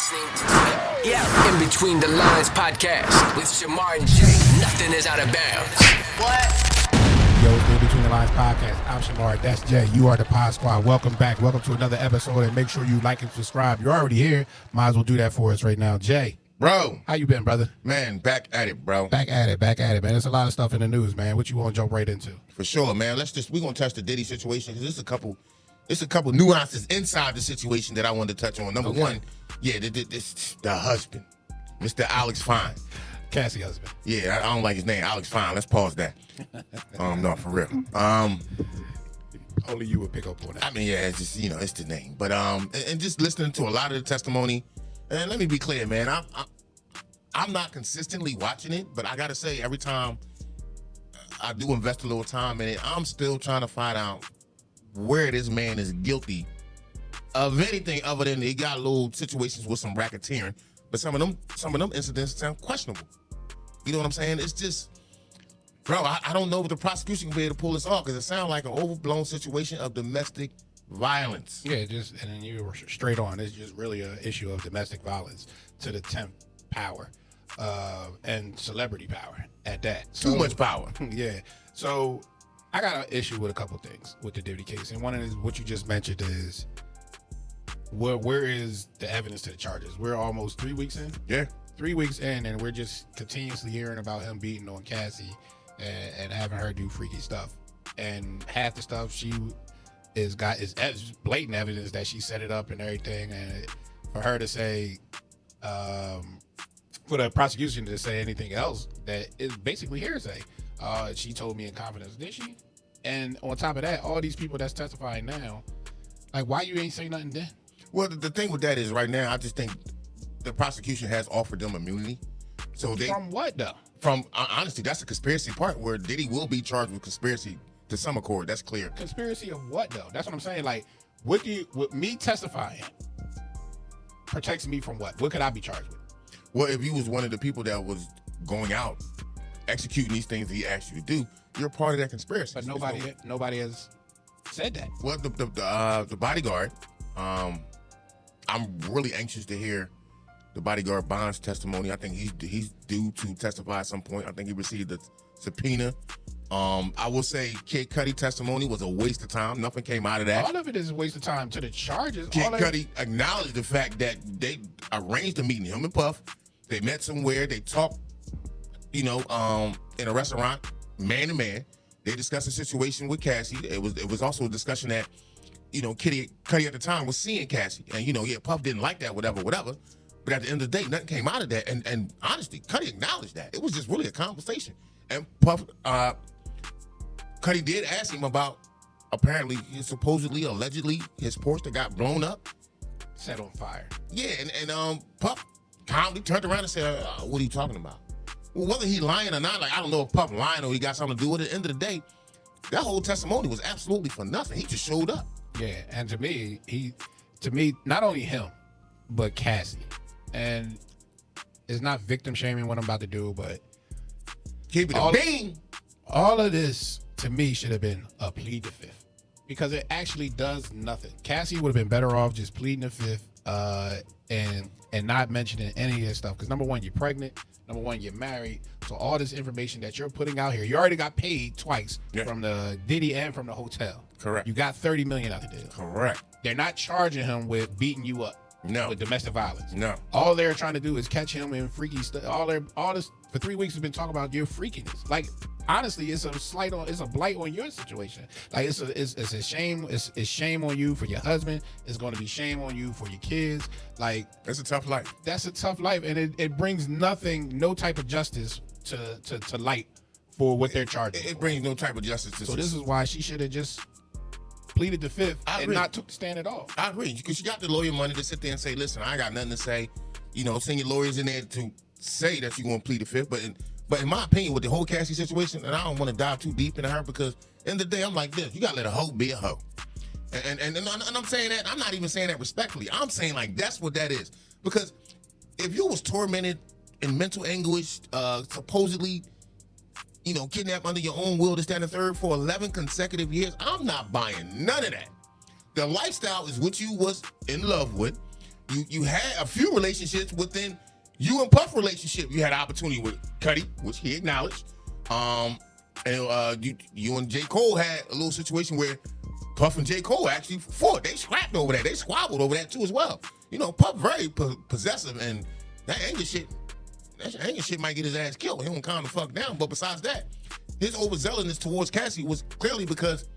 listening to In Between the Lines podcast with Shamar and Jay. Nothing is out of bounds. What? Yo, it's the In Between the Lines podcast. I'm Shamar. That's Jay. You are the Pod Squad. Welcome back. Welcome to another episode. And make sure you like and subscribe. You're already here. Might as well do that for us right now. Jay. Bro. How you been, brother? Man, back at it, bro. Back at it, man. There's a lot of stuff in the news, man. What you want to jump right into? For sure, man. We're going to touch the Diddy situation because there's a couple nuances inside the situation that I wanted to touch on. Number one, the husband, Mr. Alex Fine. Cassie husband. Yeah, I don't like his name, Alex Fine. Let's pause that. No, for real. Only you would pick up on that. I mean, yeah, it's just, it's the name. But and just listening to a lot of the testimony, and let me be clear, man, I'm not consistently watching it, but I gotta say, every time I do invest a little time in it, I'm still trying to find out where this man is guilty of anything other than he got little situations with some racketeering. But some of them incidents sound questionable. You know what I'm saying? It's just, bro, I don't know if the prosecution can be able to pull this off because it sounds like an overblown situation of domestic violence. Yeah, and then you were straight on. It's just really an issue of domestic violence to the 10th power and celebrity power at that. Too much power. Yeah. So I got an issue with a couple things with the Diddy case. And one is what you just mentioned is, where is the evidence to the charges? We're almost 3 weeks in. Yeah. 3 weeks in, and we're just continuously hearing about him beating on Cassie and having her do freaky stuff. And half the stuff she is blatant evidence that she set it up and everything. And for her to say, for the prosecution to say anything else, that is basically hearsay. She told me in confidence, did she? And on top of that, all these people that's testifying now, like, why you ain't say nothing then? Well, the thing with that is right now, I just think the prosecution has offered them immunity. So From what, though? Honestly, that's the conspiracy part where Diddy will be charged with conspiracy to some accord. That's clear. Conspiracy of what, though? That's what I'm saying. Like, what me testifying protects me from what? What could I be charged with? Well, if you was one of the people that was going out executing these things that he asked you to do, you're part of that conspiracy. But nobody has said that. Well, the bodyguard, I'm really anxious to hear the bodyguard Bond's testimony. I think he's due to testify at some point. I think he received a subpoena. I will say Kid Cudi testimony was a waste of time. Nothing came out of that. All of it is a waste of time to the charges. Kid Cudi acknowledged the fact that they arranged a meeting, him and Puff. They met somewhere. They talked, in a restaurant, man to man. They discussed the situation with Cassie. It was also a discussion that, Cudi at the time was seeing Cassie. And, Puff didn't like that, whatever. But at the end of the day, nothing came out of that. And honestly, Cudi acknowledged that. It was just really a conversation. And Puff, Cudi did ask him about, apparently, allegedly, his Porsche that got blown up. Set on fire. Yeah, and Puff calmly turned around and said, what are you talking about? Well, whether he lying or not, I don't know if Puff lying or he got something to do with it. At the end of the day, that whole testimony was absolutely for nothing. He just showed up. Yeah, and to me, not only him, but Cassie. And it's not victim shaming what I'm about to do, but keep it a bean. All of this, to me, should have been a plea the fifth. Because it actually does nothing. Cassie would have been better off just pleading the fifth and not mentioning any of this stuff. Because number one, you're pregnant. Number one, you're married. So all this information that you're putting out here, you already got paid twice from the Diddy and from the hotel. Correct. You got $30 million out of the deal. Correct. They're not charging him with beating you up. No. With domestic violence. No. All they're trying to do is catch him in freaky stuff. All this for 3 weeks has been talking about your freakiness. Like, honestly, it's a blight on your situation. Like, it's a shame. It's shame on you for your husband. It's going to be shame on you for your kids. Like, that's a tough life. That's a tough life, and it brings no type of justice to light for what they're charging. It brings no type of justice to. So this is why she should have just pleaded the fifth and not took the stand at all. I agree, because you got the lawyer money to sit there and say, listen, I ain't got nothing to say. Send your lawyers in there to say that you're going to plead the fifth. But in my opinion, with the whole Cassie situation, and I don't want to dive too deep into her because at the end of the day, I'm like this. You got to let a hoe be a hoe. And I'm saying that, I'm not even saying that respectfully. I'm saying like that's what that is. Because if you was tormented in mental anguish, supposedly, kidnapped under your own will, this, that, and the third for 11 consecutive years, I'm not buying none of that. The lifestyle is what you was in love with. You had a few relationships within you and Puff relationship. You had an opportunity with Cudi, which he acknowledged. And you and J. Cole had a little situation where Puff and J. Cole actually fought. They scrapped over that. They squabbled over that too as well. You know, Puff very possessive, and that anger shit might get his ass killed. He don't calm the fuck down. But besides that, his overzealousness towards Cassie was clearly because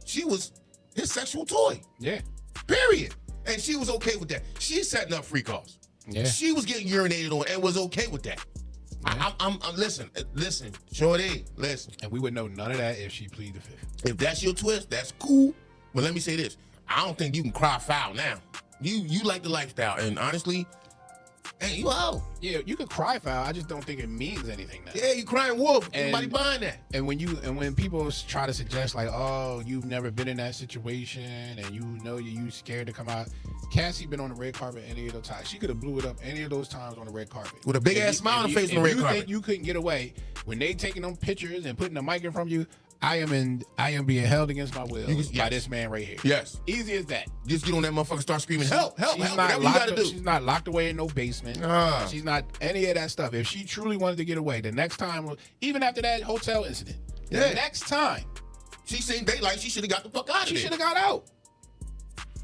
she was his sexual toy. Yeah. Period. And she was okay with that. She's setting up free calls. Yeah. She was getting urinated on and was okay with that. Yeah. I'm listen, Shorty, listen. And we would know none of that if she pleaded the fifth. If that's your twist, that's cool. But let me say this. I don't think you can cry foul now. You like the lifestyle. And honestly, hey, you out. Yeah, you could cry foul. I just don't think it means anything now. Yeah, you crying wolf. Everybody buying that. And when people try to suggest like, oh, you've never been in that situation and you know you scared to come out. Cassie been on the red carpet any of those times. She could have blew it up any of those times on the red carpet. With a big ass smile on her face on the red carpet. Think you couldn't get away when they taking them pictures and putting the mic in front of you. I am being held against my will by this man right here. Yes. Easy as that. Just get on that motherfucker, start screaming, help, help, help. Whatever you gotta do. She's not locked away in no basement. She's not any of that stuff. If she truly wanted to get away, the next time, even after that hotel incident, the next time she seen daylight, she should have got the fuck out of there. She should have got out.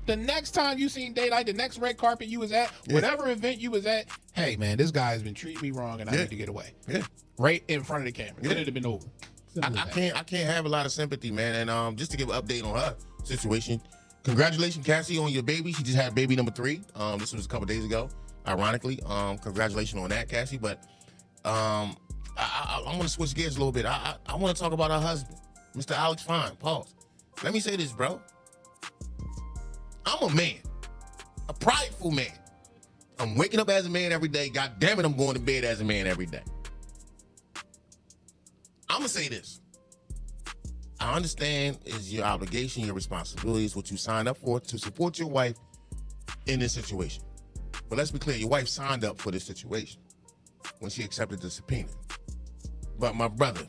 The next time you seen daylight, the next red carpet you was at, whatever event you was at, hey man, this guy has been treating me wrong and I need to get away. Yeah. Right in front of the camera. It'd have been over. I can't have a lot of sympathy, man. And just to give an update on her situation, congratulations, Cassie, on your baby. She just had baby number 3. This was a couple days ago, ironically. Congratulations on that, Cassie. But I want to switch gears a little bit. I want to talk about her husband, Mr. Alex Fine. Pause. Let me say this, bro. I'm a man, a prideful man. I'm waking up as a man every day. God damn it, I'm going to bed as a man every day. I'm going to say this. I understand it's your obligation, your responsibility, is what you signed up for to support your wife in this situation. But let's be clear, your wife signed up for this situation when she accepted the subpoena. But my brother,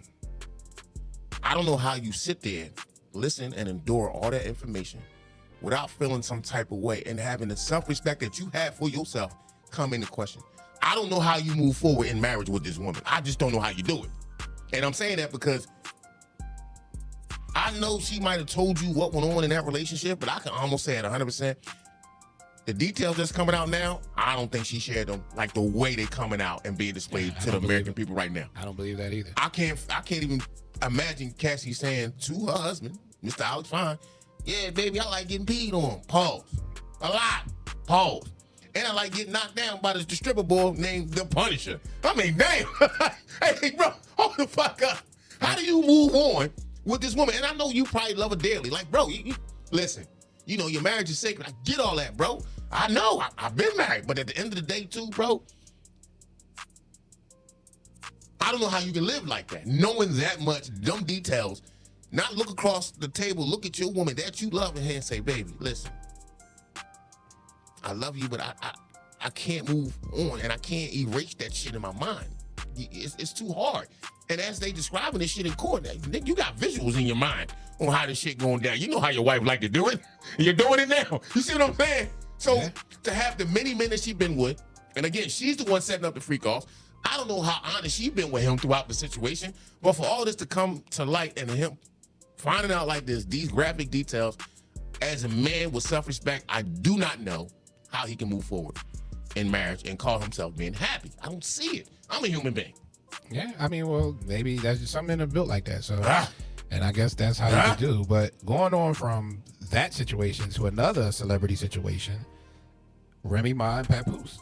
I don't know how you sit there, listen, and endure all that information without feeling some type of way and having the self-respect that you have for yourself come into question. I don't know how you move forward in marriage with this woman. I just don't know how you do it. And I'm saying that because I know she might have told you what went on in that relationship, but I can almost say it 100%. The details that's coming out now, I don't think she shared them like the way they're coming out and being displayed to the American people right now. I don't believe that either. I can't even imagine Cassie saying to her husband, Mr. Alex Fine, yeah, baby, I like getting peed on. Pause. A lot. Pause. And I like getting knocked down by this stripper boy named The Punisher. I mean, damn. Hey, bro, hold the fuck up. How do you move on with this woman? And I know you probably love her dearly. Like, bro, you listen, you know, your marriage is sacred. I get all that, bro. I know. I've been married. But at the end of the day, too, bro, I don't know how you can live like that. Knowing that much, dumb details, not look across the table, look at your woman that you love and say, baby, listen, I love you, but I can't move on and I can't erase that shit in my mind. It's too hard. And as they describing this shit in court, you got visuals in your mind on how this shit going down. You know how your wife like to do it. You're doing it now. You see what I'm saying? So to have the many men that she's been with, and again, she's the one setting up the freak offs. I don't know how honest she's been with him throughout the situation, but for all this to come to light and him finding out like this, these graphic details, as a man with self-respect, I do not know how he can move forward in marriage and call himself being happy. I don't see it. I'm a human being. Yeah, I mean, well, maybe that's just something that's built like that. So, and I guess that's how you do. But going on from that situation to another celebrity situation, Remy Ma and Papoose.